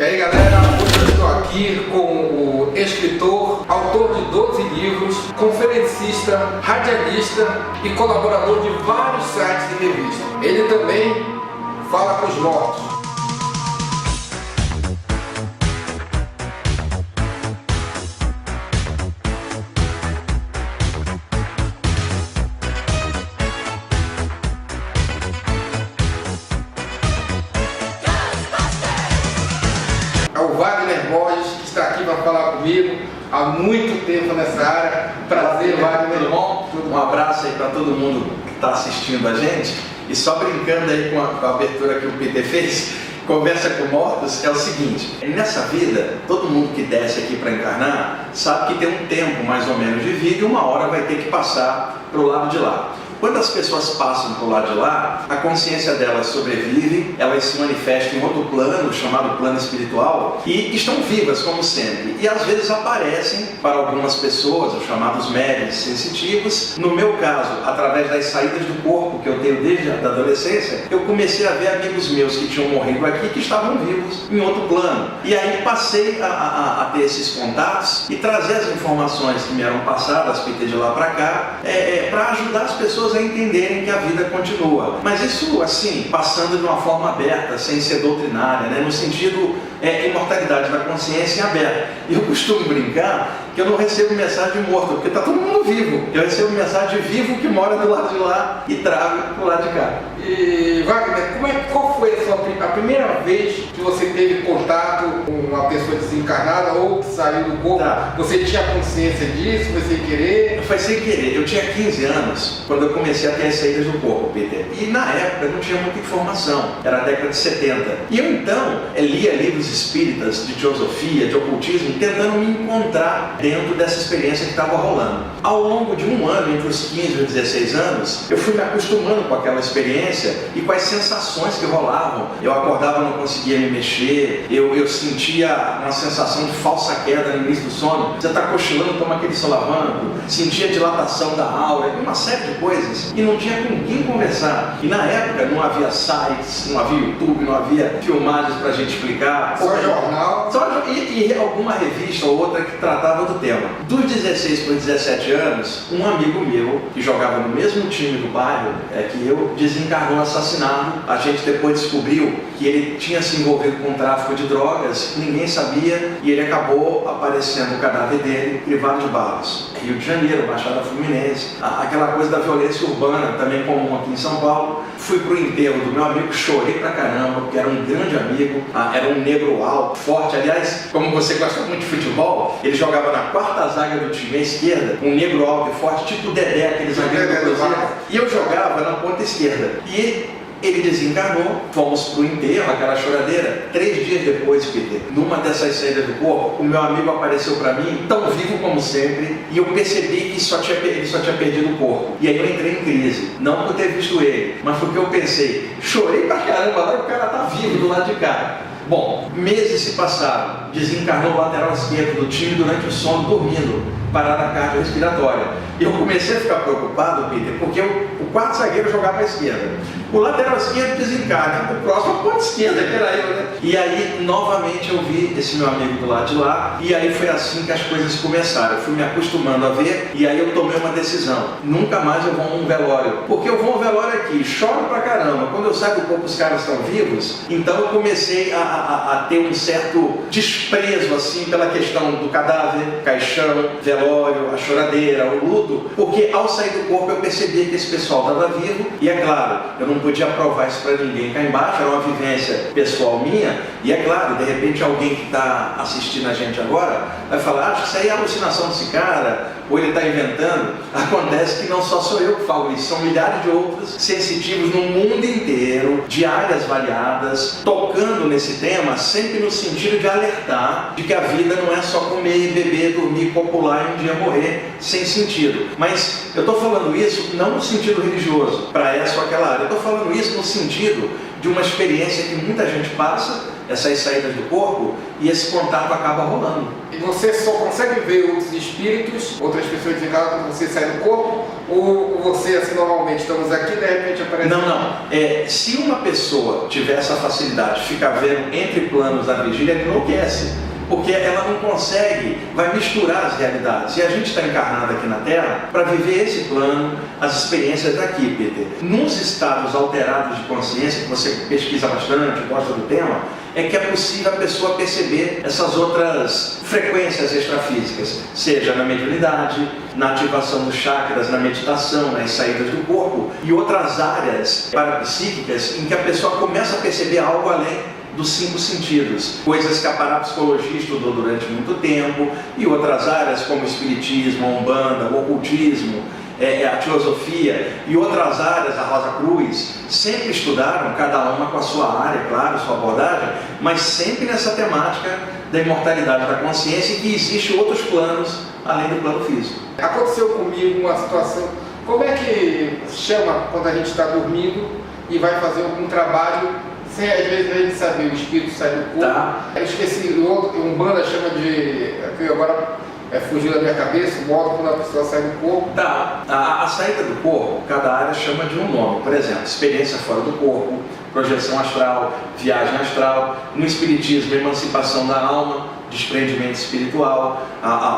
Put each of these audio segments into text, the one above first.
E aí galera, hoje eu estou aqui com o escritor, autor de 12 livros, conferencista, radialista e colaborador de vários sites e revistas. Ele também fala com os mortos. O Wagner Borges, que está aqui para falar comigo há muito tempo nessa área. Prazer, Wagner. Tudo bom? Um abraço aí para todo mundo que está assistindo a gente. E só brincando aí com a abertura que o Peter fez, Conversa com Mortos, é o seguinte: nessa vida, todo mundo que desce aqui para encarnar sabe que tem um tempo mais ou menos de vida e uma hora vai ter que passar para o lado de lá. Quando as pessoas passam para o lado de lá, a consciência delas sobrevive, elas se manifestam em outro plano, chamado plano espiritual, e estão vivas como sempre. E às vezes aparecem para algumas pessoas, os chamados médiuns sensitivos. No meu caso, através das saídas do corpo que eu tenho desde a adolescência, eu comecei a ver amigos meus que tinham morrido aqui, que estavam vivos em outro plano. E aí passei a ter esses contatos e trazer as informações que me eram passadas, Peter, de lá para cá, para ajudar as pessoas a entenderem que a vida continua. Mas isso, assim, passando de uma forma aberta, sem ser doutrinária, né? No sentido imortalidade da consciência em aberto. E eu costumo brincar que eu não recebo mensagem de morto, porque está todo mundo vivo. Eu recebo mensagem de vivo que mora do lado de lá e trago para o lado de cá. E Wagner, qual foi a primeira vez que você teve contato com uma pessoa desencarnada ou que saiu do corpo? Tá. Você tinha consciência disso? Foi sem querer? Foi sem querer. Eu tinha 15 anos quando eu comecei a ter as saídas do corpo, Peter. E na época não tinha muita informação. Era a década de 70. E eu então lia livros espíritas de teosofia, de ocultismo, tentando me encontrar dentro dessa experiência que estava rolando. Ao longo de um ano, entre os 15 e os 16 anos, eu fui me acostumando com aquela experiência e com as sensações que rolavam. Eu acordava, não conseguia me mexer, eu sentia uma sensação de falsa queda no início do sono. Você está cochilando, toma aquele solavanco, sentia dilatação da aura, uma série de coisas, e não tinha com quem conversar. E na época não havia sites, não havia YouTube, não havia filmagens para a gente explicar. Só jornal? E alguma revista ou outra que tratava do tema. Dos 16 para os 17 anos, um amigo meu, que jogava no mesmo time do bairro que eu, desencarnou assassinado. A gente depois descobriu que ele tinha se envolvido com o tráfico de drogas, ninguém sabia, e ele acabou aparecendo o cadáver dele privado de balas. Rio de Janeiro, Baixada Fluminense, aquela coisa da violência urbana, também comum aqui em São Paulo. Fui pro enterro do meu amigo, chorei pra caramba, porque era um grande amigo, era um negro alto, forte. Aliás, como você gosta muito de futebol, ele jogava na quarta zaga do time à esquerda, um negro alto e forte, tipo o Dedé, aquele zagueiro do Cruzeiro. E eu jogava na ponta esquerda. E ele desencarnou, fomos pro enterro, aquela choradeira. 3 dias depois, Peter, numa dessas saídas do corpo, o meu amigo apareceu para mim, tão vivo como sempre, e eu percebi que ele só tinha perdido o corpo. E aí eu entrei em crise, não por ter visto ele, mas porque eu pensei, chorei pra caramba lá e o cara tá vivo do lado de cá. Bom, meses se passaram, desencarnou o lateral esquerdo do time durante o sono, dormindo, parada cardiorrespiratória. E eu comecei a ficar preocupado, Peter, porque o quarto zagueiro jogava à esquerda. O lateral esquerdo desencarna, o próximo a ponta esquerda, que era eu, né? E aí, novamente, eu vi esse meu amigo do lado de lá, e aí foi assim que as coisas começaram. Eu fui me acostumando a ver, e aí eu tomei uma decisão. Nunca mais eu vou a um velório. Porque eu vou a um velório aqui, choro pra caramba. Quando eu saio do corpo, os caras estão vivos. Então eu comecei a ter um certo desprezo, assim, pela questão do cadáver, caixão, velório, a choradeira, o luto, porque ao sair do corpo eu percebi que esse pessoal estava vivo, e é claro, eu não podia provar isso para ninguém cá embaixo, era uma vivência pessoal minha, e é claro, de repente alguém que está assistindo a gente agora vai falar, acho que isso aí é alucinação desse cara, ou ele está inventando. Acontece que não só sou eu que falo isso, são milhares de outros sensitivos no mundo inteiro, de áreas variadas, tocando nesse tema, sempre no sentido de alertar de que a vida não é só comer, beber, dormir, popular e um dia morrer sem sentido. Mas eu estou falando isso não no sentido religioso, para essa ou aquela área, eu estou falando isso no sentido de uma experiência que muita gente passa, essas saídas do corpo e esse contato acaba rolando. E você só consegue ver outros espíritos, outras pessoas desencarnadas quando você sai do corpo? Ou você, assim, normalmente, estamos aqui e de repente aparece... Não. Se uma pessoa tiver essa facilidade de ficar vendo entre planos da vigília, ela enlouquece. Porque ela não consegue, vai misturar as realidades. E a gente está encarnado aqui na Terra para viver esse plano, as experiências daqui, Peter. Nos estados alterados de consciência, que você pesquisa bastante, gosta do tema, é que é possível a pessoa perceber essas outras frequências extrafísicas, seja na mediunidade, na ativação dos chakras, na meditação, nas saídas do corpo e outras áreas parapsíquicas em que a pessoa começa a perceber algo além dos 5 sentidos, coisas que a parapsicologia estudou durante muito tempo, e outras áreas como o espiritismo, a umbanda, o ocultismo, a filosofia e outras áreas, a Rosa Cruz, sempre estudaram, cada uma com a sua área, claro, sua abordagem, mas sempre nessa temática da imortalidade da consciência e que existem outros planos além do plano físico. Aconteceu comigo uma situação, como é que chama quando a gente está dormindo e vai fazer algum trabalho sem às vezes a gente saber, o espírito sai do corpo? Tá. Eu esqueci, o outro, Umbanda chama de, que agora fugiu da minha cabeça, o modo quando a pessoa sai do corpo. Tá. A saída do corpo, cada área chama de um nome. Por exemplo, experiência fora do corpo, projeção astral, viagem astral. No espiritismo, emancipação da alma, desprendimento espiritual,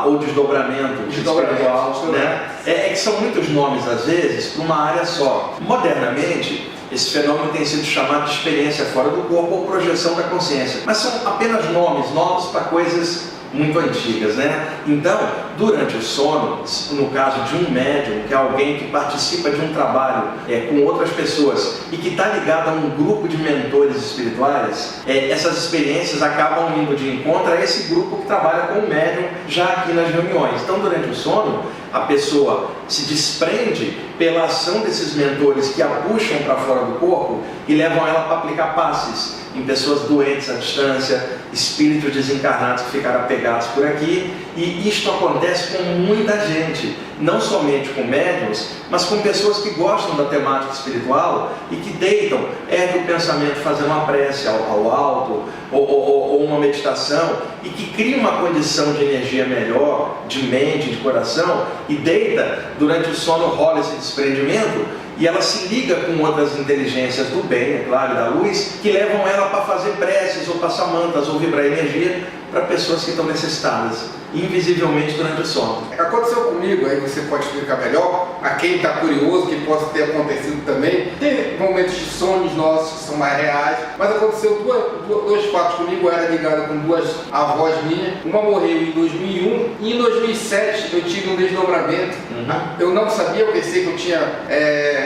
ou desdobramento espiritual. Né? É que são muitos nomes, às vezes, para uma área só. Modernamente, esse fenômeno tem sido chamado de experiência fora do corpo ou projeção da consciência. Mas são apenas nomes novos para coisas muito antigas, né? Então, durante o sono, no caso de um médium, que é alguém que participa de um trabalho com outras pessoas e que está ligado a um grupo de mentores espirituais, essas experiências acabam indo de encontro a esse grupo que trabalha com o médium já aqui nas reuniões. Então, durante o sono, a pessoa se desprende pela ação desses mentores que a puxam para fora do corpo e levam ela para aplicar passes em pessoas doentes à distância, espíritos desencarnados que ficaram apegados por aqui, e isto acontece com muita gente, não somente com médiuns, mas com pessoas que gostam da temática espiritual e que deitam, erguem o pensamento fazendo uma prece ao alto, ou uma meditação, e que cria uma condição de energia melhor, de mente, de coração, e deita, durante o sono rola esse desprendimento, e ela se liga com outras inteligências do bem, é claro, e da luz, que levam ela para fazer preces, ou passar mantas, ou vibrar energia para pessoas que estão necessitadas, invisivelmente durante o sono. Aconteceu comigo, aí você pode explicar melhor, a quem está curioso, que possa ter acontecido também. Tem momentos de sonhos nossos que são mais reais, mas aconteceu dois fatos comigo. Eu era ligado com 2 avós minhas, uma morreu em 2001 e em 2007 eu tive um desdobramento. Eu não sabia, eu pensei que eu tinha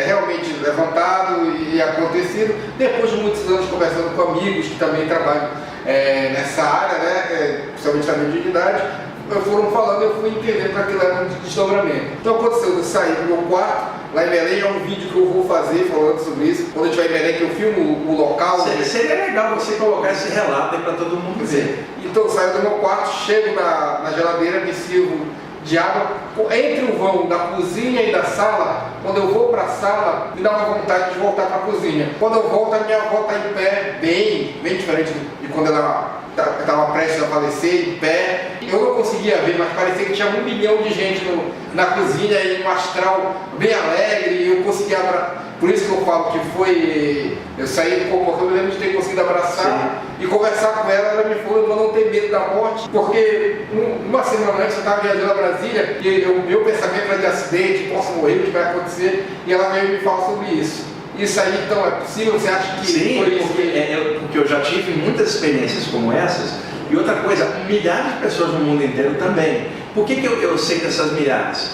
realmente levantado e acontecido. Depois de muitos anos conversando com amigos que também trabalham nessa área, né, principalmente da mediunidade, foram falando, eu fui entendendo que aquilo era um desdobramento. Então aconteceu, eu saí do meu quarto, lá em Belém, é um vídeo que eu vou fazer falando sobre isso. Quando eu estiver em Belém, que eu filmo o local. Seria legal você colocar esse relato aí para todo mundo ver. Então eu saio do meu quarto, chego na geladeira, me sirvo de água, entre o vão da cozinha e da sala. Quando eu vou para a sala, me dá uma vontade de voltar para a cozinha. Quando eu volto, a minha avó está em pé, bem diferente de quando ela estava prestes a falecer, em pé. Eu não conseguia ver, mas parecia que tinha 1 milhão de gente na cozinha e um astral bem alegre, e eu conseguia por isso que eu falo que eu saí do corpo, eu lembro de ter conseguido abraçar e conversar com ela. Ela me falou para não ter medo da morte, porque uma semana antes eu estava viajando a Brasília e o meu pensamento era de acidente, posso morrer, o que vai acontecer, e ela veio me falar sobre isso. Isso aí, então, é possível? Você acha que sim, foi isso? Porque eu já tive muitas experiências como essas. E outra coisa, milhares de pessoas no mundo inteiro também. Por que eu sei dessas milhares?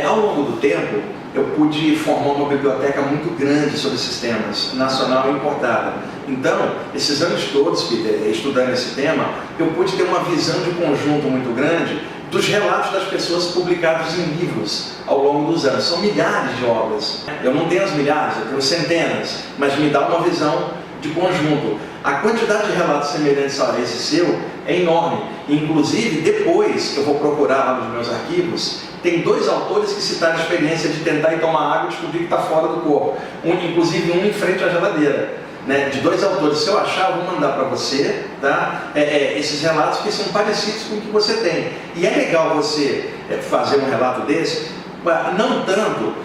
Ao longo do tempo, eu pude formar uma biblioteca muito grande sobre sistemas, nacional e importada. Então, esses anos todos, Peter, estudando esse tema, eu pude ter uma visão de conjunto muito grande dos relatos das pessoas publicados em livros ao longo dos anos. São milhares de obras. Eu não tenho as milhares, eu tenho centenas, mas me dá uma visão de conjunto. A quantidade de relatos semelhantes a esse seu é enorme. Inclusive, depois que eu vou procurar lá nos meus arquivos, tem 2 autores que citaram a experiência de tentar ir tomar água e descobrir que está fora do corpo. Inclusive um em frente à geladeira. né, de 2 autores. Se eu achar, eu vou mandar para você, tá? Esses relatos que são parecidos com o que você tem. E é legal você fazer um relato desse, não tanto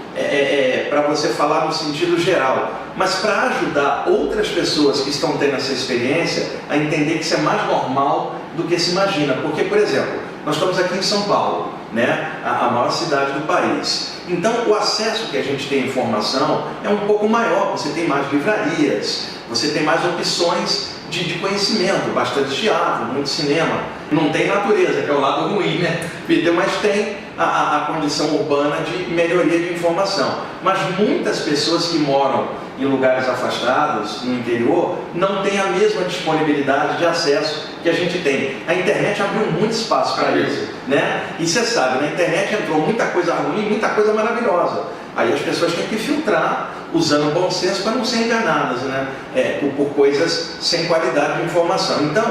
para você falar no sentido geral, mas para ajudar outras pessoas que estão tendo essa experiência a entender que isso é mais normal do que se imagina. Porque, por exemplo, nós estamos aqui em São Paulo, né? A maior cidade do país. Então, o acesso que a gente tem à informação é um pouco maior. Você tem mais livrarias, você tem mais opções de conhecimento, bastante teatro, muito cinema. Não tem natureza, que é o lado ruim, né? Mas tem a condição urbana de melhoria de informação. Mas muitas pessoas que moram em lugares afastados, no interior, não têm a mesma disponibilidade de acesso que a gente tem. A internet abriu muito espaço para isso, né? E você sabe, na internet entrou muita coisa ruim, muita coisa maravilhosa. Aí as pessoas têm que filtrar, usando bom senso para não ser enganadas, né? Por coisas sem qualidade de informação. Então,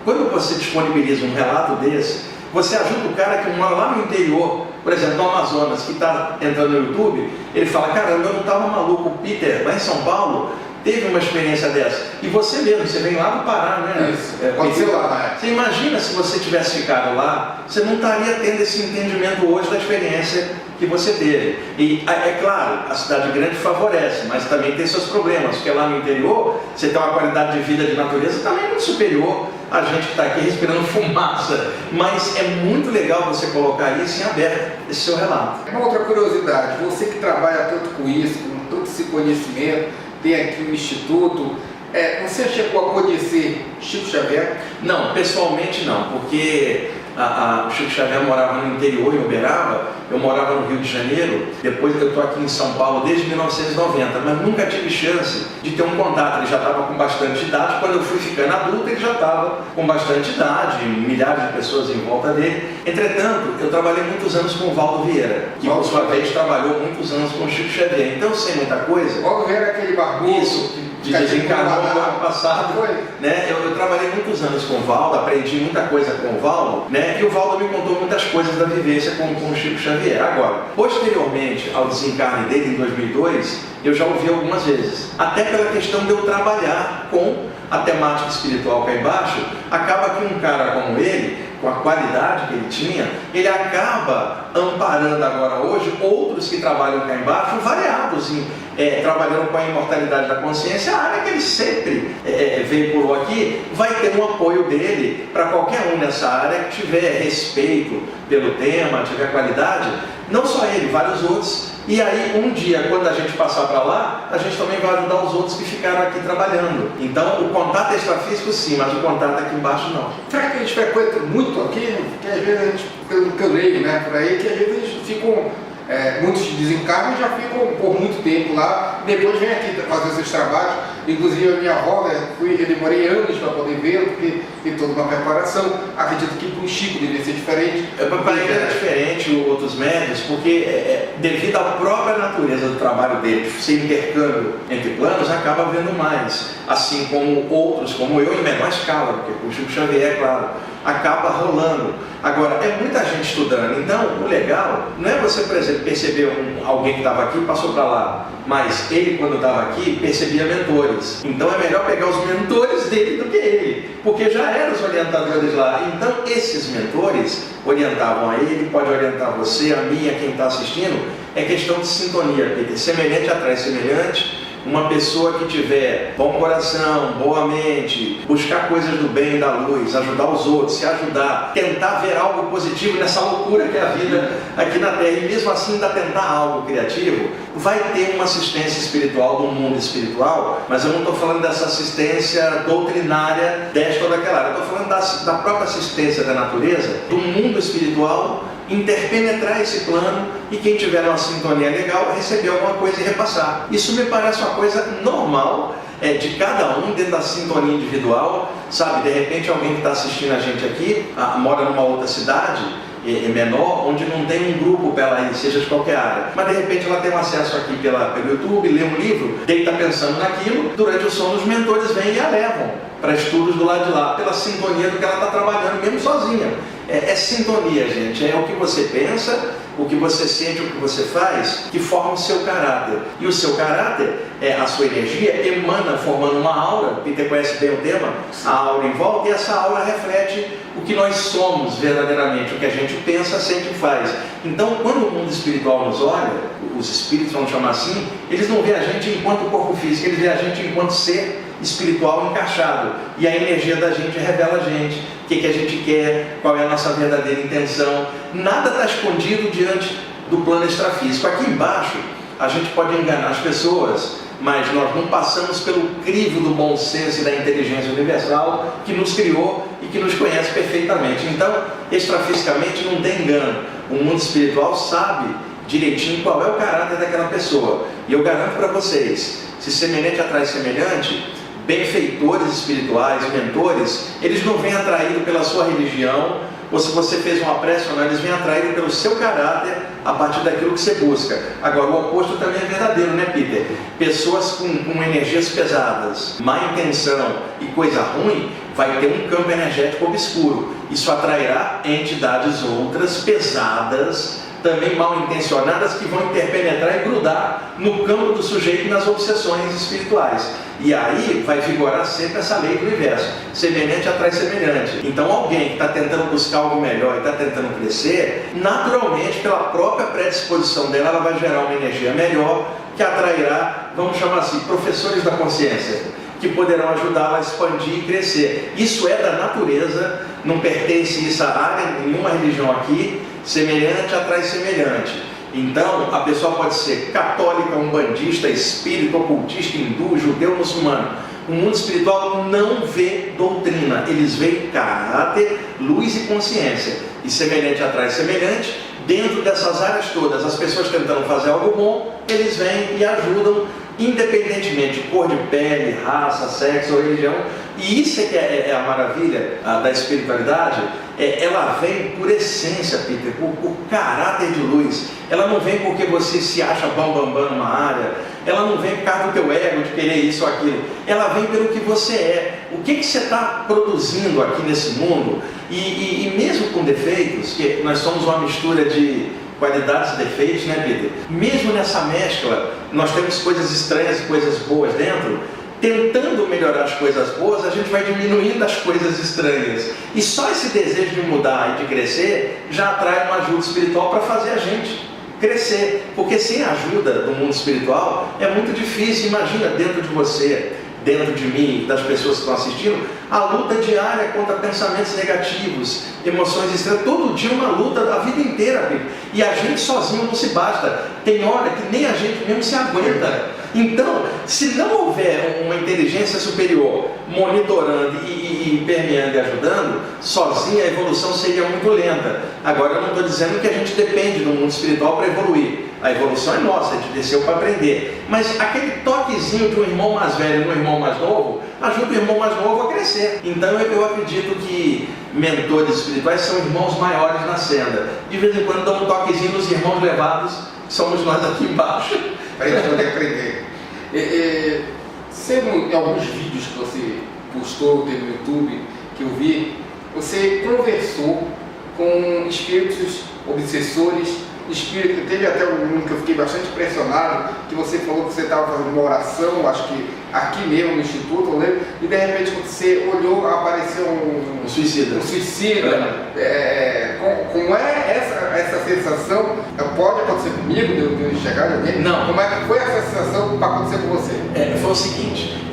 quando você disponibiliza um relato desse, você ajuda o cara que mora lá no interior, por exemplo, no Amazonas, que está entrando no YouTube, ele fala, caramba, eu não estava maluco, o Peter, lá em São Paulo, teve uma experiência dessa. E você mesmo, você vem lá do Pará, né? Isso, pode ser lá, né? Você imagina se você tivesse ficado lá, você não estaria tendo esse entendimento hoje da experiência que você teve. E é claro, a cidade grande favorece, mas também tem seus problemas, porque lá no interior você tem uma qualidade de vida de natureza também muito superior a gente que está aqui respirando fumaça. Mas é muito legal você colocar isso em aberto, esse seu relato. Uma outra curiosidade, você que trabalha tanto com isso, com todo esse conhecimento, tem aqui o Instituto, você chegou a conhecer Chico Xavier? Não, pessoalmente não, porque o Chico Xavier morava no interior, em Uberaba, eu morava no Rio de Janeiro, depois eu estou aqui em São Paulo desde 1990, mas nunca tive chance de ter um contato. Ele já estava com bastante idade, quando eu fui ficando adulto ele já estava com bastante idade, milhares de pessoas em volta dele. Entretanto, eu trabalhei muitos anos com o Valdo Vieira, que por sua vez trabalhou muitos anos com o Chico Xavier, então eu sei muita coisa. Valdo Vieira é aquele barbudo. Isso. Desencarnou no ano passado, né? Eu trabalhei muitos anos com o Valdo, aprendi muita coisa com o Valdo, né? E o Valdo me contou muitas coisas da vivência com o Chico Xavier. Agora, posteriormente ao desencarne dele em 2002, eu já ouvi algumas vezes, até pela questão de eu trabalhar com a temática espiritual cá embaixo. Acaba que um cara como ele, com a qualidade que ele tinha, ele acaba amparando agora hoje outros que trabalham cá embaixo, variados, trabalhando com a imortalidade da consciência. A área que ele sempre veiculou aqui vai ter um apoio dele para qualquer um nessa área que tiver respeito pelo tema, tiver qualidade, não só ele, vários outros. E aí, um dia, quando a gente passar para lá, a gente também vai ajudar os outros que ficaram aqui trabalhando. Então, o contato extrafísico sim, mas o contato aqui embaixo não. Será que a gente frequenta muito aqui? Porque às vezes a gente, pelo que eu leio, né, por aí, que às vezes eles ficam, muitos desencarnam e já ficam por muito tempo lá, depois vem aqui fazer esses trabalhos. Inclusive a minha avó, eu demorei anos para poder vê-lo, porque tem toda uma preparação. Acredito que para o Chico deveria ser diferente. Para ele era diferente outros médios, porque devido à própria natureza do trabalho dele, ser intercâmbio entre planos, acaba vendo mais. Assim como outros, como eu, em menor escala, porque o Chico Xavier, claro, acaba rolando. Agora, é muita gente estudando, então o legal não é você, por exemplo, perceber alguém que estava aqui e passou para lá, mas ele, quando estava aqui, percebia mentores. Então é melhor pegar os mentores dele do que ele, porque já eram os orientadores lá. Então esses mentores orientavam a ele, pode orientar você, a mim, a quem está assistindo. É questão de sintonia, Peter. Semelhante atrai semelhante. Uma pessoa que tiver bom coração, boa mente, buscar coisas do bem e da luz, ajudar os outros, se ajudar, tentar ver algo positivo nessa loucura que é a vida aqui na Terra, e mesmo assim ainda tentar algo criativo, vai ter uma assistência espiritual do mundo espiritual. Mas eu não estou falando dessa assistência doutrinária desta ou daquela área, eu estou falando da própria assistência da natureza, do mundo espiritual, interpenetrar esse plano e quem tiver uma sintonia legal receber alguma coisa e repassar. Isso me parece uma coisa normal, de cada um dentro da sintonia individual, sabe? De repente alguém que está assistindo a gente aqui mora numa outra cidade menor, onde não tem um grupo para ela ir, seja de qualquer área, mas de repente ela tem um acesso aqui pelo YouTube, lê um livro, deita pensando naquilo, durante o sono os mentores vêm e a levam para estudos do lado de lá, pela sintonia do que ela está trabalhando, mesmo sozinha. É sintonia, gente, é o que você pensa o que você sente, o que você faz, que forma o seu caráter. E o seu caráter, a sua energia, emana formando uma aura. Peter conhece bem o tema, a aura em volta, e essa aura reflete o que nós somos verdadeiramente, o que a gente pensa, sente e faz. Então, quando o mundo espiritual nos olha, os espíritos vão chamar assim, eles não veem a gente enquanto corpo físico, eles veem a gente enquanto ser espiritual encaixado. E a energia da gente revela a gente, o que a gente quer, qual é a nossa verdadeira intenção. Nada está escondido diante do plano extrafísico. Aqui embaixo, a gente pode enganar as pessoas, mas nós não passamos pelo crivo do bom senso e da inteligência universal que nos criou e que nos conhece perfeitamente. Então, extrafisicamente não tem engano. O mundo espiritual sabe direitinho qual é o caráter daquela pessoa. E eu garanto para vocês, se semelhante atrai semelhante, benfeitores espirituais, mentores, eles não vêm atraídos pela sua religião, ou se você fez uma prece ou não, eles vêm atraídos pelo seu caráter a partir daquilo que você busca. Agora, o oposto também é verdadeiro, né, Peter? Pessoas com energias pesadas, má intenção e coisa ruim, vai ter um campo energético obscuro. Isso atrairá entidades outras, pesadas, também mal intencionadas, que vão interpenetrar e grudar no campo do sujeito e nas obsessões espirituais. E aí vai vigorar sempre essa lei do universo, semelhante atrai semelhante. Então alguém que está tentando buscar algo melhor e está tentando crescer, naturalmente, pela própria predisposição dela, ela vai gerar uma energia melhor, que atrairá, vamos chamar assim, professores da consciência, que poderão ajudá-la a expandir e crescer. Isso é da natureza, não pertence isso a área, nenhuma religião aqui. Semelhante atrai semelhante. Então, a pessoa pode ser católica, umbandista, espírita, ocultista, hindu, judeu, muçulmano. O mundo espiritual não vê doutrina, eles veem caráter, luz e consciência. E semelhante atrai semelhante. Dentro dessas áreas todas, as pessoas tentando fazer algo bom, eles vêm e ajudam, independentemente de cor de pele, raça, sexo ou religião. E isso é que é a maravilha da espiritualidade. Ela vem por essência, Peter, por caráter de luz. Ela não vem porque você se acha bambambam numa área. Ela não vem por causa do teu ego de querer isso ou aquilo. Ela vem pelo que você é. O que você está produzindo aqui nesse mundo? E mesmo com defeitos, que nós somos uma mistura de qualidades e defeitos, né, Peter? Mesmo nessa mescla, nós temos coisas estranhas e coisas boas dentro. Tentando melhorar as coisas boas, a gente vai diminuindo as coisas estranhas. E só esse desejo de mudar e de crescer já atrai uma ajuda espiritual para fazer a gente crescer. Porque sem a ajuda do mundo espiritual é muito difícil. Imagina dentro de você, dentro de mim, das pessoas que estão assistindo, a luta diária contra pensamentos negativos, emoções estranhas. Todo dia uma luta a vida inteira, Pedro. E a gente sozinho não se basta. Tem hora que nem a gente mesmo se aguenta. Então, se não houver uma inteligência superior monitorando e permeando e ajudando, sozinha a evolução seria muito lenta. Agora, eu não estou dizendo que a gente depende do mundo espiritual para evoluir. A evolução é nossa, a gente desceu para aprender. Mas aquele toquezinho de um irmão mais velho e um irmão mais novo, ajuda o irmão mais novo a crescer. Então, eu acredito que mentores espirituais são irmãos maiores na senda. De vez em quando dão um toquezinho nos irmãos levados, que somos nós aqui embaixo. Para a gente poder aprender. Sendo em alguns vídeos que você postou no YouTube, que eu vi, você conversou com espíritos obsessores, teve até um que eu fiquei bastante impressionado, que você falou que você estava fazendo uma oração, acho que aqui mesmo no Instituto, eu lembro, e de repente quando você olhou, apareceu um suicida. Como é essa sensação? Pode acontecer comigo, de eu enxergar de alguém? Não. Como é que foi essa sensação para acontecer com você? Foi o seguinte,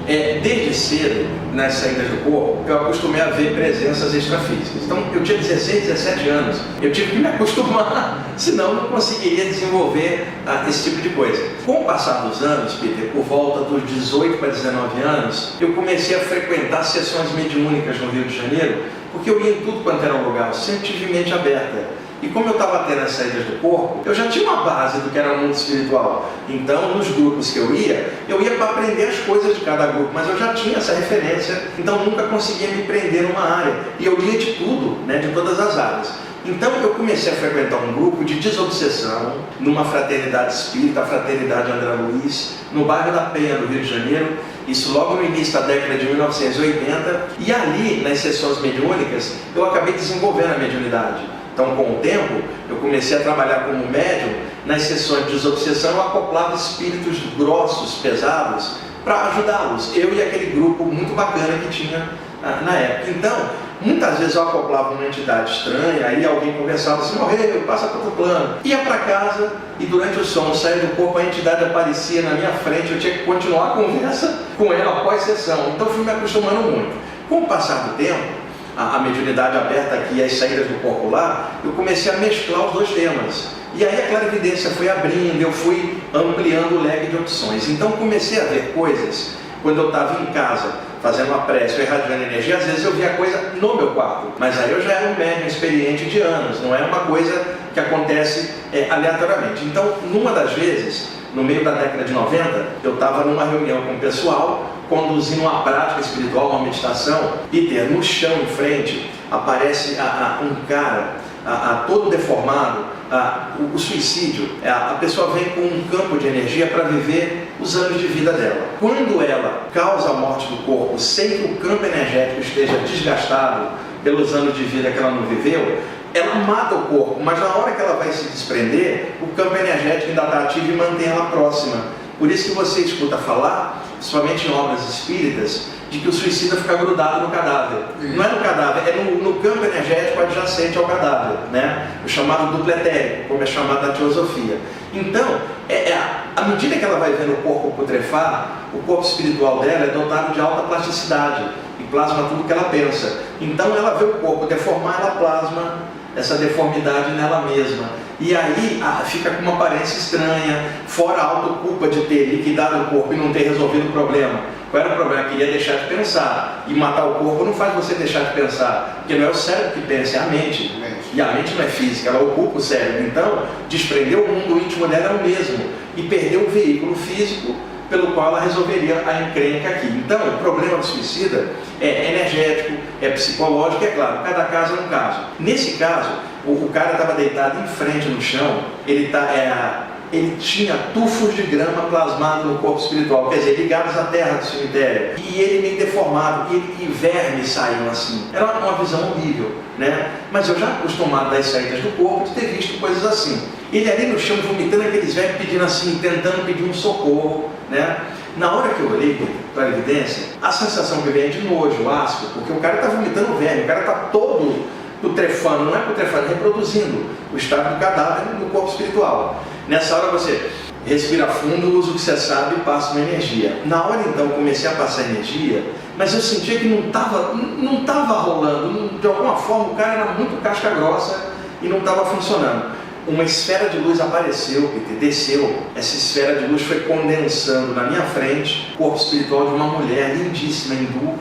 desde cedo, nas saídas do corpo, eu acostumei a ver presenças extrafísicas. Então, eu tinha 16, 17 anos, eu tive que me acostumar, senão não conseguiria desenvolver esse tipo de coisa. Com o passar dos anos, Peter, por volta dos 18 para 19 anos, eu comecei a frequentar sessões mediúnicas no Rio de Janeiro, porque eu ia em tudo quanto era um lugar, eu sempre tive mente aberta. E como eu estava tendo as saídas do corpo, eu já tinha uma base do que era o mundo espiritual. Então, nos grupos que eu ia para aprender as coisas de cada grupo, mas eu já tinha essa referência, então nunca conseguia me prender numa área. E eu lia de tudo, de todas as áreas. Então eu comecei a frequentar um grupo de desobsessão, numa fraternidade espírita, a Fraternidade André Luiz, no bairro da Penha, do Rio de Janeiro, isso logo no início da década de 1980, e ali, nas sessões mediúnicas, eu acabei desenvolvendo a mediunidade. Então, com o tempo, eu comecei a trabalhar como médium. Nas sessões de desobsessão, eu acoplava espíritos grossos, pesados, para ajudá-los. Eu e aquele grupo muito bacana que tinha na época. Então, muitas vezes eu acoplava uma entidade estranha, aí alguém conversava assim, morreu, passa para outro plano. Ia para casa e durante o sono, saía do corpo, a entidade aparecia na minha frente, eu tinha que continuar a conversa com ela após sessão. Então, fui me acostumando muito. Com o passar do tempo, a mediunidade aberta aqui e as saídas do corpo lá, eu comecei a mesclar os dois temas. E aí a clarividência foi abrindo, eu fui ampliando o leque de opções. Então comecei a ver coisas, quando eu estava em casa, fazendo uma prece ou irradiando energia, às vezes eu via coisa no meu quarto. Mas aí eu já era um médium experiente de anos, não era uma coisa que acontece aleatoriamente. Então, numa das vezes, no meio da década de 90, eu estava numa reunião com o pessoal, conduzindo uma prática espiritual, uma meditação, e no chão em frente aparece um cara todo deformado. O suicídio, a pessoa vem com um campo de energia para viver os anos de vida dela. Quando ela causa a morte do corpo sem que o campo energético esteja desgastado pelos anos de vida que ela não viveu, ela mata o corpo, mas na hora que ela vai se desprender, o campo energético ainda está ativo e mantém ela próxima. Por isso que você escuta falar, principalmente em obras espíritas, de que o suicida fica grudado no cadáver. Não é no cadáver, é no campo energético adjacente ao cadáver, né? O chamado duplo etérico, como é chamado na teosofia. Então, à medida que ela vai vendo o corpo putrefar, o corpo espiritual dela é dotado de alta plasticidade e plasma tudo que ela pensa. Então, ela vê o corpo deformar, ela plasma essa deformidade nela mesma. E aí fica com uma aparência estranha, fora a autoculpa de ter liquidado o corpo e não ter resolvido o problema. Qual era o problema? Queria deixar de pensar. E matar o corpo não faz você deixar de pensar, porque não é o cérebro que pensa, é a mente. E a mente não é física, ela ocupa o cérebro. Então, desprender o mundo íntimo dela é o mesmo. E perder o veículo físico pelo qual ela resolveria a encrenca aqui. Então, o problema do suicida é energético, é psicológico, é claro, cada caso é um caso. Nesse caso, o cara estava deitado em frente no chão, ele tinha tufos de grama plasmados no corpo espiritual, quer dizer, ligados à terra do cemitério, e ele meio deformado, e vermes saíam assim. Era uma visão horrível, né? Mas eu já acostumado das saídas do corpo de ter visto coisas assim. Ele ali no chão vomitando aqueles vermes, pedindo assim, tentando pedir um socorro, né? Na hora que eu olhei para a evidência, a sensação que veio é de nojo, asco, porque o cara está vomitando verme, o cara está todo putrefando, não é putrefando, é reproduzindo o estado do cadáver no corpo espiritual. Nessa hora você respira fundo, usa o que você sabe e passa uma energia. Na hora então eu comecei a passar energia, mas eu sentia que não estava rolando, de alguma forma o cara era muito casca grossa e não estava funcionando. Uma esfera de luz apareceu, Peter, desceu, essa esfera de luz foi condensando na minha frente, o corpo espiritual de uma mulher lindíssima, hindu,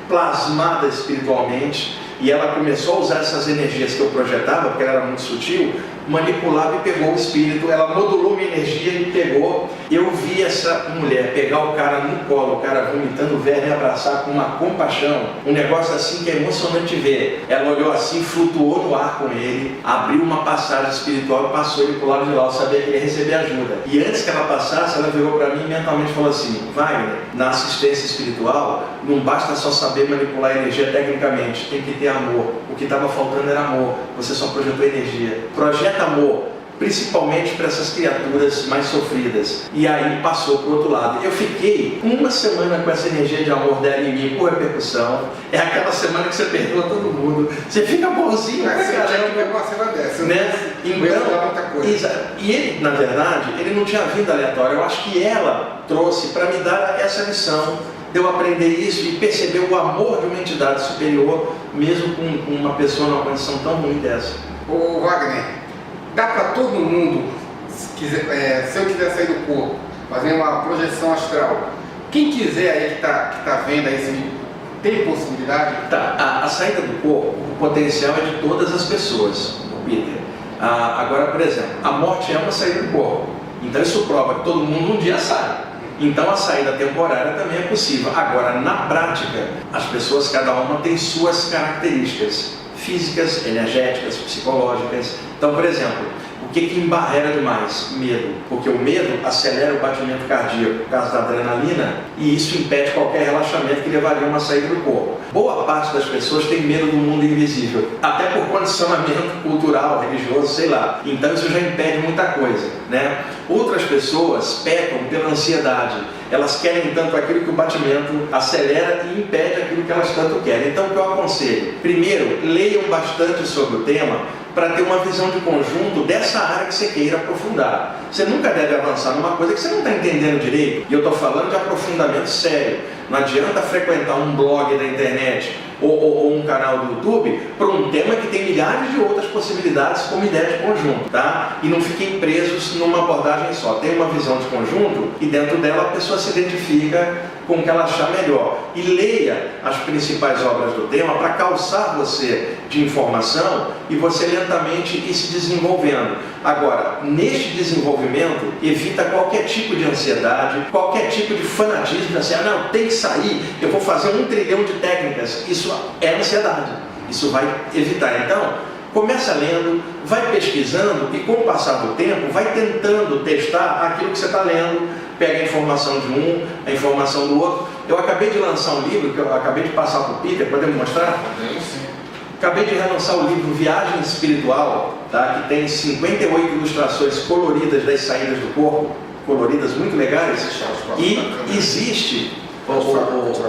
plasmada espiritualmente, e ela começou a usar essas energias que eu projetava, porque ela era muito sutil, manipulava e pegou o espírito, ela modulou minha energia e pegou. Eu vi essa mulher pegar o cara no colo, o cara vomitando verme e abraçar com uma compaixão, um negócio assim que é emocionante ver. Ela olhou assim, flutuou no ar com ele, abriu uma passagem espiritual e passou ele pro lado de lá, eu sabia que ele ia receber ajuda. E antes que ela passasse, ela virou para mim e mentalmente falou assim: Wagner, na assistência espiritual, não basta só saber manipular a energia tecnicamente, tem que ter amor. O que estava faltando era amor, você só projetou energia. Projeta amor, principalmente para essas criaturas mais sofridas. E aí passou para o outro lado. Eu fiquei uma semana com essa energia de amor dela em mim, por repercussão. É aquela semana que você perdoa todo mundo. Você fica bonzinho, Você tinha que ver uma cena dessa, né? Então, e ele, na verdade, ele não tinha vindo aleatório. Eu acho que ela trouxe para me dar essa lição de eu aprender isso e perceber o amor de uma entidade superior, mesmo com uma pessoa numa condição tão ruim dessa. Ô Wagner, dá para todo mundo, se eu quiser sair do corpo, fazer uma projeção astral, quem quiser aí que tá vendo aí, tem possibilidade? Tá, a saída do corpo, o potencial é de todas as pessoas, Peter. Agora, por exemplo, a morte é uma saída do corpo, então isso prova que todo mundo um dia sai. Então a saída temporária também é possível. Agora, na prática, as pessoas, cada uma tem suas características físicas, energéticas, psicológicas. Então, por exemplo, O que embarrera demais? Medo. Porque o medo acelera o batimento cardíaco por causa da adrenalina e isso impede qualquer relaxamento que levaria a uma saída do corpo. Boa parte das pessoas tem medo do mundo invisível, até por condicionamento cultural, religioso, sei lá. Então isso já impede muita coisa, né? Outras pessoas pecam pela ansiedade. Elas querem tanto aquilo que o batimento acelera e impede aquilo que elas tanto querem. Então o que eu aconselho? Primeiro, leiam bastante sobre o tema para ter uma visão de conjunto dessa área que você queira aprofundar. Você nunca deve avançar numa coisa que você não está entendendo direito. E eu estou falando de aprofundamento sério. Não adianta frequentar um blog da internet ou um canal do YouTube para um tema que tem milhares de outras possibilidades como ideia de conjunto, tá? E não fiquem presos numa abordagem só. Tem uma visão de conjunto e dentro dela a pessoa se identifica com o que ela achar melhor. E leia as principais obras do tema para calçar você de informação e você lentamente ir se desenvolvendo. Agora, neste desenvolvimento, evita qualquer tipo de ansiedade, qualquer tipo de fanatismo, assim, não, tem que sair, eu vou fazer 1 trilhão de técnicas. Isso é ansiedade. Isso vai evitar. Então, começa lendo, vai pesquisando e com o passar do tempo, vai tentando testar aquilo que você está lendo, pega a informação de um, a informação do outro. Eu acabei de lançar um livro, que eu acabei de passar para o Peter, podemos mostrar? Sim. Acabei de relançar o livro Viagem Espiritual, tá? Que tem 58 ilustrações coloridas das saídas do corpo, coloridas muito legais, e existe,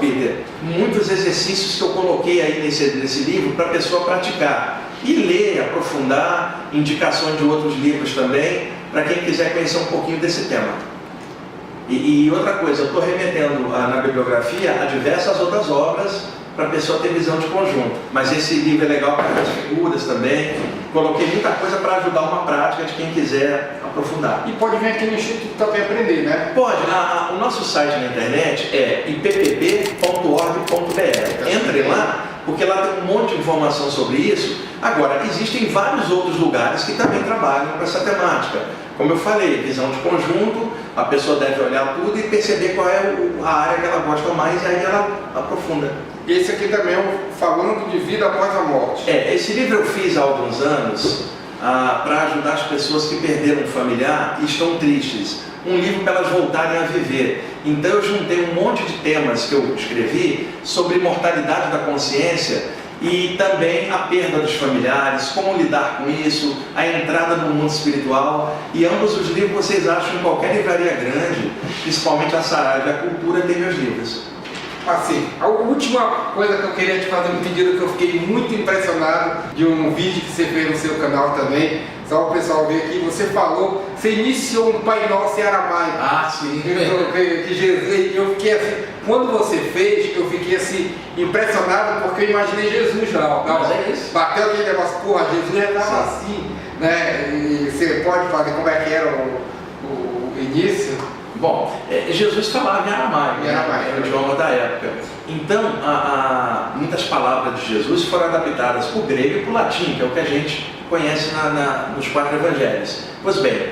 Peter, muitos exercícios que eu coloquei aí nesse livro para a pessoa praticar e ler, aprofundar, indicações de outros livros também, para quem quiser conhecer um pouquinho desse tema. E outra coisa, eu estou remetendo na bibliografia a diversas outras obras para a pessoa ter visão de conjunto. Mas esse livro é legal para as figuras também. Coloquei muita coisa para ajudar uma prática de quem quiser aprofundar. E pode vir aqui no Instituto também aprender, né? Pode. O nosso site na internet é ippb.org.br. Entrem lá, porque lá tem um monte de informação sobre isso. Agora, existem vários outros lugares que também trabalham com essa temática. Como eu falei, visão de conjunto, a pessoa deve olhar tudo e perceber qual é a área que ela gosta mais e aí ela aprofunda. Esse aqui também é Falando de Vida Após a Morte. Esse livro eu fiz há alguns anos para ajudar as pessoas que perderam um familiar e estão tristes. Um livro para elas voltarem a viver. Então eu juntei um monte de temas que eu escrevi sobre mortalidade da consciência e também a perda dos familiares, como lidar com isso, a entrada no mundo espiritual. E ambos os livros vocês acham em qualquer livraria grande, principalmente a Saraiva e a Cultura tem meus livros. Assim, a última coisa que eu queria te fazer um pedido que eu fiquei muito impressionado de um vídeo que você fez no seu canal também, só o pessoal ver aqui, você falou, você iniciou um Pai Nosso em aramaico. Sim. Que Jesus, eu fiquei assim, quando você fez, eu fiquei assim, impressionado porque eu imaginei Jesus lá. Mas é isso. Bateu aquele negócio, porra, Jesus estava assim, né? E você pode fazer como é que era o início? Bom, Jesus falava em aramaico, era o idioma da época. Então, muitas palavras de Jesus foram adaptadas para o grego e para o latim, que é o que a gente conhece nos 4 evangelhos. Pois bem,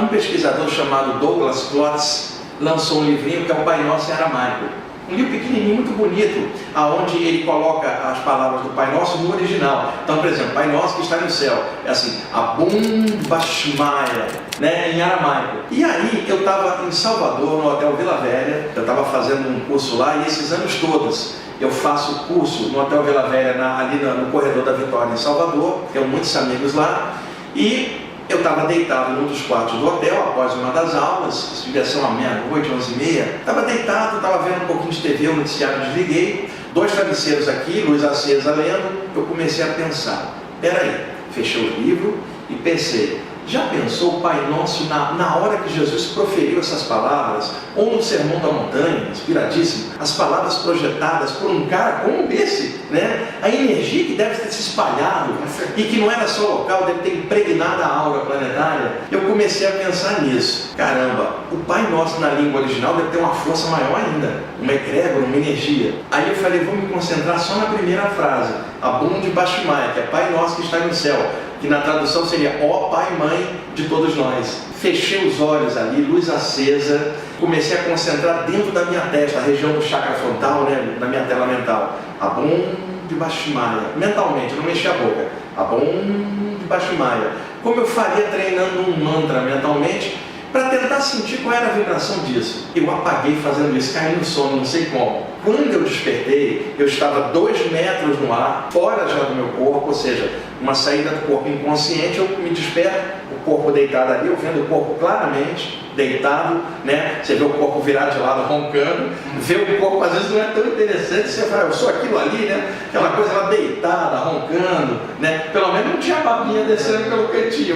um pesquisador chamado Douglas Klotz lançou um livrinho que é o Pai Nosso em aramaico. Um livro pequenininho, muito bonito, aonde ele coloca as palavras do Pai Nosso no original. Então, por exemplo, Pai Nosso que está no céu, é assim, Abum Bashmaya, né, em aramaico. E aí, eu estava em Salvador, no Hotel Vila Velha, eu estava fazendo um curso lá, e esses anos todos eu faço curso no Hotel Vila Velha, ali no Corredor da Vitória, em Salvador, tenho muitos amigos lá, e eu estava deitado num dos quartos do hotel, após uma das aulas, se devia ser uma meia-noite, 11h30, estava deitado, estava vendo um pouquinho de TV, o noticiário desliguei, 2 travesseiros aqui, luz acesa lendo, eu comecei a pensar, peraí, fechei o livro e pensei, já pensou o Pai Nosso na hora que Jesus proferiu essas palavras, ou no Sermão da Montanha, inspiradíssimo, as palavras projetadas por um cara como esse, né? A energia que deve ter se espalhado e que não era só local, deve ter impregnado a aura planetária. Eu comecei a pensar nisso. Caramba, o Pai Nosso na língua original deve ter uma força maior ainda, uma egrégora, uma energia. Aí eu falei, vou me concentrar só na primeira frase, Abum de Bashmaya, que é Pai Nosso que está no céu, que na tradução seria ó Pai e Mãe de todos nós. Fechei os olhos ali, luz acesa, comecei a concentrar dentro da minha testa, a região do chakra frontal, né, da minha tela mental. Abum de Bashmaya, mentalmente, eu não mexi a boca. Abum de Bashmaya. Como eu faria treinando um mantra mentalmente, para tentar sentir qual era a vibração disso. Eu apaguei fazendo isso, caí no sono, não sei como. Quando eu despertei, eu estava 2 metros no ar, fora já do meu corpo, ou seja, uma saída do corpo inconsciente. Eu me desperto, o corpo deitado ali, eu vendo o corpo claramente, deitado, né? Você vê o corpo virado de lado, roncando, vê o corpo, às vezes não é tão interessante, você fala, eu sou aquilo ali, né? Aquela coisa lá deitada, roncando, né? Pelo menos não tinha babinha descendo pelo cantinho.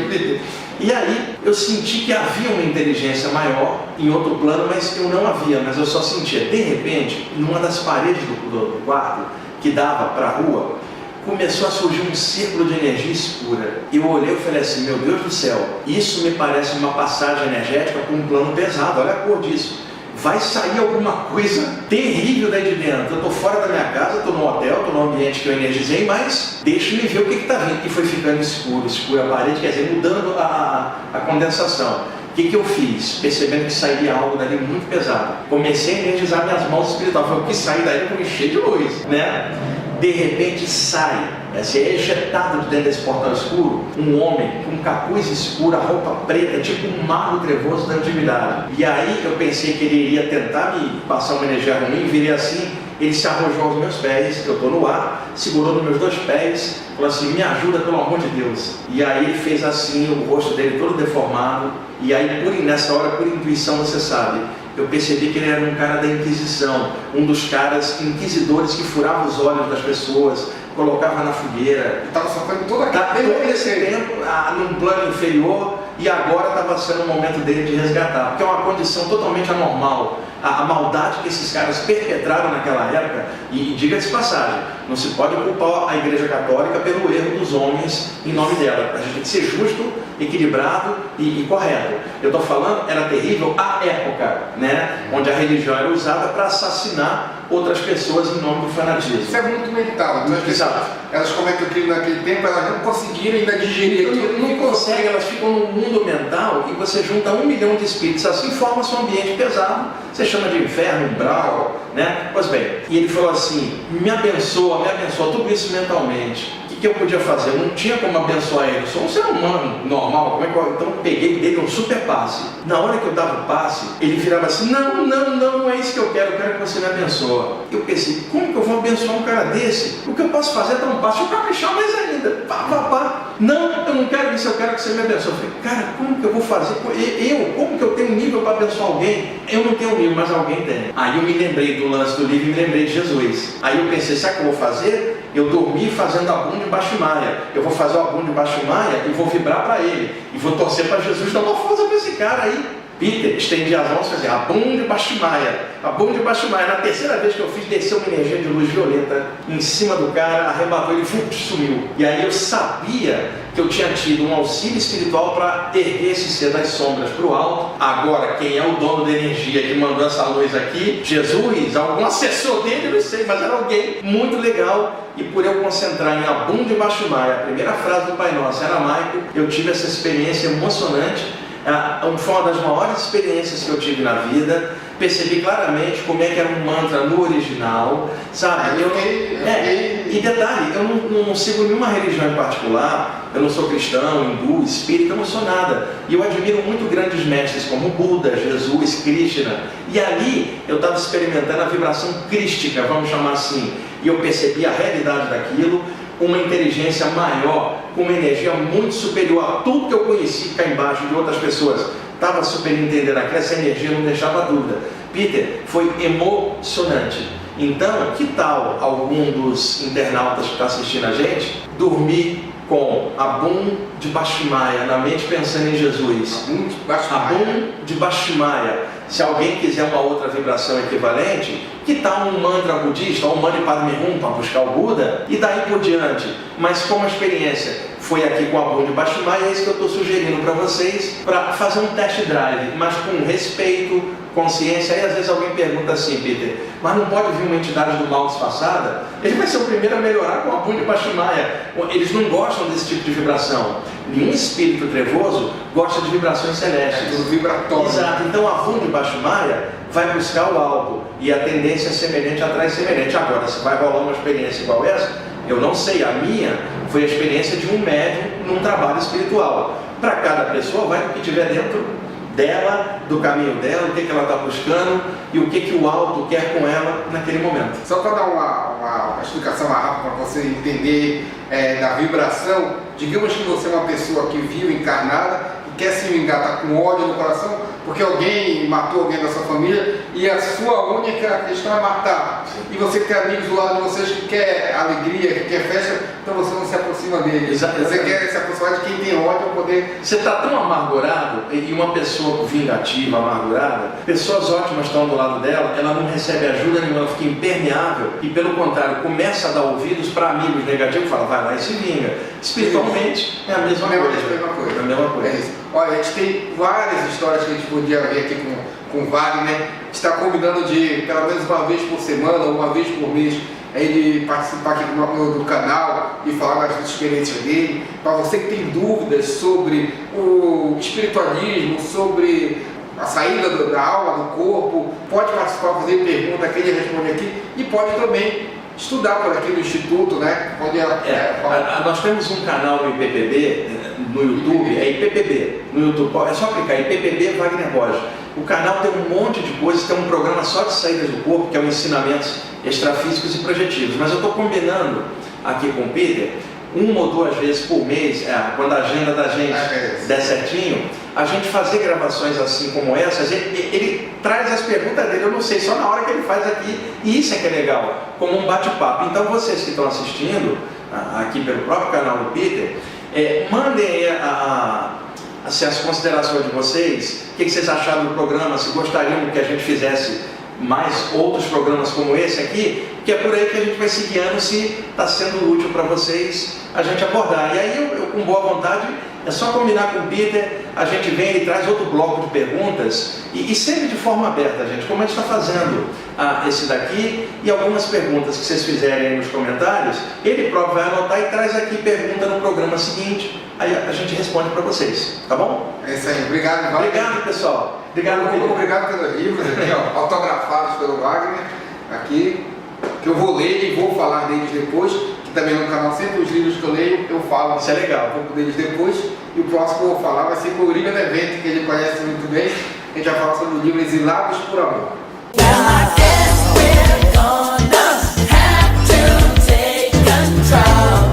E aí eu senti que havia uma inteligência maior em outro plano, mas eu não havia, mas eu só sentia. De repente, numa das paredes do quarto, que dava para a rua, começou a surgir um círculo de energia escura. Eu olhei e falei assim, meu Deus do céu, isso me parece uma passagem energética para um plano pesado, olha a cor disso. Vai sair alguma coisa terrível daí de dentro. Eu estou fora da minha casa, estou no hotel, estou no ambiente que eu energizei, mas deixa-me ver o que está vindo. E foi ficando escuro a parede, quer dizer, mudando a condensação. O que eu fiz? Percebendo que sairia algo dali muito pesado. Comecei a energizar minhas mãos espirituais. Foi o que sair daí, eu vou encher de luz, né? De repente sai, é ejetado de dentro desse portal escuro, um homem com um capuz escuro, a roupa preta, tipo um mago trevoso da antiguidade. E aí eu pensei que ele iria tentar me passar uma energia ruim, virei assim, ele se arrojou aos meus pés, eu estou no ar, segurou nos meus 2 pés, falou assim, me ajuda pelo amor de Deus. E aí ele fez assim, o rosto dele todo deformado, e aí nessa hora, por intuição, você sabe, eu percebi que ele era um cara da Inquisição, um dos caras inquisidores que furava os olhos das pessoas, colocava na fogueira. Estava sofrendo todo esse tempo num plano inferior, e agora estava sendo o momento dele de resgatar, porque é uma condição totalmente anormal. A maldade que esses caras perpetraram naquela época, e diga-se de passagem, não se pode culpar a Igreja Católica pelo erro dos homens em nome dela. A gente tem que ser justo, equilibrado e correto. Eu estou falando, era terrível a época, né? Onde a religião era usada para assassinar outras pessoas em nome do fanatismo. Isso é muito mental. Então, elas cometem aquilo naquele tempo, elas não conseguiram ainda digerir aquilo. Não conseguem, elas ficam no mundo mental e você junta 1 milhão de espíritos. Assim forma-se um ambiente pesado. Você chama de inferno, umbral, né? Pois bem, e ele falou assim, me abençoa, tudo isso mentalmente. O que eu podia fazer? Eu não tinha como abençoar ele, eu sou um ser humano normal, como é que eu... Então eu peguei dele um super passe. Na hora que eu dava o passe, ele virava assim, não é isso que eu quero que você me abençoe. Eu pensei, como que eu vou abençoar um cara desse? O que eu posso fazer é dar um passe, eu caprichar mais ainda, Não, eu não quero isso, eu quero que você me abençoe. Eu falei, cara, como que eu vou fazer? Como que eu tenho nível para abençoar alguém? Eu não tenho nível, mas alguém tem. Aí eu me lembrei do lance do livro e me lembrei de Jesus. Aí eu pensei, sabe o que eu vou fazer? Eu dormi fazendo Abum de Bashmaya. Eu vou fazer o Abum de Bashmaya e vou vibrar para ele. E vou torcer para Jesus dar uma força para esse cara aí. Peter, estendi as mãos e fazia Abum de Bashmaya. Abum de Bashmaya. Na terceira vez que eu fiz, desceu uma energia de luz violeta em cima do cara, arrebatou ele, sumiu. E aí eu sabia que eu tinha tido um auxílio espiritual para erguer esse ser das sombras para o alto. Agora, quem é o dono da energia que mandou essa luz aqui? Jesus, algum assessor dele, não sei, mas era alguém muito legal. E por eu concentrar em Abum de Bashmaya, a primeira frase do Pai Nosso era aramaico, eu tive essa experiência emocionante. Foi uma das maiores experiências que eu tive na vida. Percebi claramente como é que era um mantra no original, sabe? E detalhe, eu não sigo nenhuma religião em particular, eu não sou cristão, hindu, espírita, eu não sou nada. E eu admiro muito grandes mestres como Buda, Jesus, Krishna. E ali eu estava experimentando a vibração crística, vamos chamar assim. E eu percebi a realidade daquilo, uma inteligência maior, com uma energia muito superior a tudo que eu conheci cá embaixo de outras pessoas. Estava superentendendo aqui, essa energia não deixava dúvida. Peter, foi emocionante. Então, que tal algum dos internautas que está assistindo a gente dormir com Abum de Bashmaya, na mente pensando em Jesus? Abum de Bashmaya. Se alguém quiser uma outra vibração equivalente, que tal um mantra budista, ou um Mani Padme Hum para buscar o Buda, e daí por diante. Mas como a experiência foi aqui com Abum de Bashmaya, é isso que eu estou sugerindo para vocês, para fazer um test drive, mas com respeito, consciência. Aí às vezes alguém pergunta assim, Peter, mas não pode vir uma entidade do mal disfarçada? Ele vai ser o primeiro a melhorar com Abum de Bashmaya. Eles não gostam desse tipo de vibração. Nenhum espírito trevoso gosta de vibrações celestes. É tudo vibratório. Exato. Então Abum de Bashmaya vai buscar o alto e a tendência semelhante atrai semelhante. Agora, se vai rolar uma experiência igual essa, eu não sei. A minha foi a experiência de um médium num trabalho espiritual. Para cada pessoa vai do que tiver dentro dela, do caminho dela, o que ela está buscando e o que o alto quer com ela naquele momento. Só para dar uma explicação rápida para você entender da vibração, digamos que você é uma pessoa que viu encarnada e quer se vingar, está com ódio no coração porque alguém matou alguém da sua família e a sua única questão é matar. E você tem amigos do lado de vocês que quer alegria, que quer festa, então você não se aproxima deles. Você quer se aproximar de quem tem ódio para poder... Você está tão amargurado, e uma pessoa vingativa, amargurada, pessoas ótimas estão do lado dela, ela não recebe ajuda nenhuma, ela fica impermeável e, pelo contrário, começa a dar ouvidos para amigos negativos e fala, vai lá e se vinga. Espiritualmente é a mesma coisa. É a mesma coisa. É isso. Olha, a gente tem várias histórias que a gente podia ver aqui com o Wagner. A gente está combinando de, pelo menos uma vez por semana ou uma vez por mês, de participar aqui do canal e falar das experiências dele. Para você que tem dúvidas sobre o espiritualismo, sobre a saída da alma do corpo, pode participar, fazer pergunta que ele responde aqui e pode também estudar por aqui no Instituto, né? Nós temos um canal no IPPB, no YouTube, é IPPB, no YouTube, é só clicar, IPPB Wagner Borges. O canal tem um monte de coisas, tem um programa só de saídas do corpo, que é o ensinamentos extrafísicos e projetivos. Mas eu estou combinando aqui com o Peter, 1 ou 2 vezes por mês, quando a agenda da gente der certinho, a gente fazer gravações assim como essas. Ele traz as perguntas dele, eu não sei, só na hora que ele faz aqui, e isso é que é legal, como um bate-papo. Então vocês que estão assistindo, aqui pelo próprio canal do Peter, mandem as considerações de vocês, o que vocês acharam do programa, se gostariam que a gente fizesse mais outros programas como esse aqui, que é por aí que a gente vai se guiando se está sendo útil para vocês a gente abordar. E aí eu com boa vontade, é só combinar com o Peter, a gente vem e traz outro bloco de perguntas e sempre de forma aberta, gente, como a gente está fazendo esse daqui, e algumas perguntas que vocês fizerem aí nos comentários, ele próprio vai anotar e traz aqui pergunta no programa seguinte, aí a gente responde para vocês, tá bom? É isso aí, obrigado, Wagner. Obrigado, pessoal. Obrigado pelos livros aqui, ó, autografados pelo Wagner, aqui, que eu vou ler e vou falar deles depois, que também no canal sempre os livros que eu leio, eu falo. Isso é legal. Um pouco deles depois, e o próximo que eu vou falar vai ser com o Uribe Evento, que ele conhece muito bem, a gente vai falar sobre o livro Exilados por Amor. Well, I guess we're gonna have to take control.